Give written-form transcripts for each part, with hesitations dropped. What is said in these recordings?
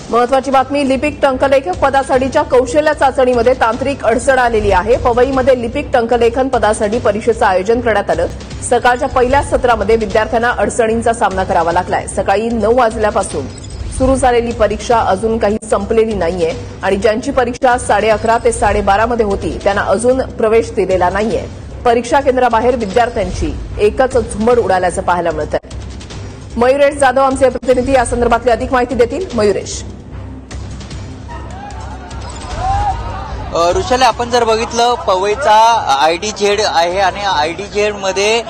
महत्वाची बातमी, लिपिक टंकलेखक पदासाठीच्या कौशल्य चाचणीमध्ये तांत्रिक अडचण आलेली आहे। पवईमध्ये लिपिक टंकलेखन पदासाठी परीक्षेचं आयोजन करण्यात आलं। सकाळच्या पहिल्या सत्रामध्ये विद्यार्थ्यांना अडचणींचा सामना करावा लागलाय। सकाळी 9 वाजल्यापासून सुरू झालेली परीक्षा अजून काही संपलेली नाहीये आणि ज्यांची परीक्षा 11:30 ते 12:30 मध्ये होती त्यांना अजून प्रवेश दिलेला नाहीये। परीक्षा केंद्राबाहेर विद्यार्थ्यांची एकच झुंबड उडाल्याचं पाहायला मिळत आहे। मयुरेश जाधव आमचे प्रतिनिधी या संदर्भातली अधिक माहिती देतील। मयुरेश, ऋषाली, आपण जर बघितलं पवईचा IDZ आहे आणि IDZ मध्ये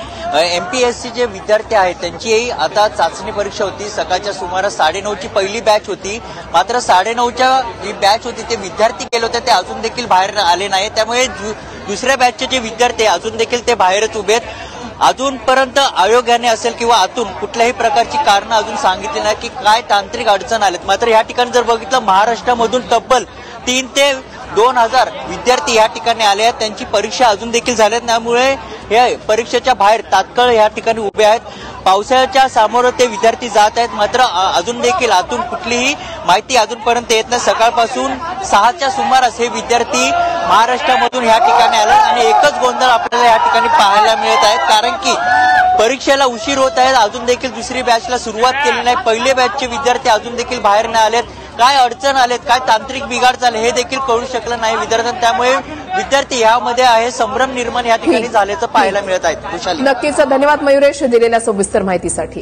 MPSC विद्यार्थी आहेत त्यांची आता चाचणी परीक्षा होती। सकाळच्या सुमारास 9:30ची पहिली बॅच होती, मात्र 9:30च्या जी बॅच होती ते विद्यार्थी गेले होते ते अजून देखील बाहेर आले नाही। त्यामुळे दुसऱ्या बॅचचे जे विद्यार्थी अजून देखील ते बाहेरच उभे आहेत। अजूनपर्यंत आयोगाने असेल किंवा आतून कुठल्याही प्रकारची कारणं अजून सांगितली नाही की काय तांत्रिक अडचण आलेत। मात्र या ठिकाणी जर बघितलं महाराष्ट्रामधून तब्बल 3 ते 2,000 विद्यार्थी या ठिकाणी आले आहेत। त्यांची परीक्षा अजून देखील झाली नाही, त्यामुळे या परीक्षेच्या बाहेर तात्काळ या ठिकाणी उभे आहेत। पावसाळ्याच्या सामोरं ते विद्यार्थी जात आहेत, मात्र अजून देखील आतून कुठलीही माहिती अजूनपर्यंत येत नाही। सकाळपासून 6च्या सुमारास हे विद्यार्थी महाराष्ट्रामधून या ठिकाणी आले आणि एकच गोंधळ आपल्याला या ठिकाणी पाहायला मिळत आहे, कारण की परीक्षेला उशीर होत आहे। अजून देखील दुसरी बॅचला सुरुवात केली नाही। पहिले बॅचचे विद्यार्थी अजून देखील बाहेर नाही आलेत। काय अडचण आलेत, काय तांत्रिक बिघाड झाले हे देखील कळू शकलं नाही विद्यार्थ्यांना। त्यामुळे विद्यार्थी यामध्ये आहे संभ्रम निर्माण या ठिकाणी झाल्याचं पाहायला मिळत आहे। नक्कीच धन्यवाद मयुरेश दिलेल्या सविस्तर माहितीसाठी।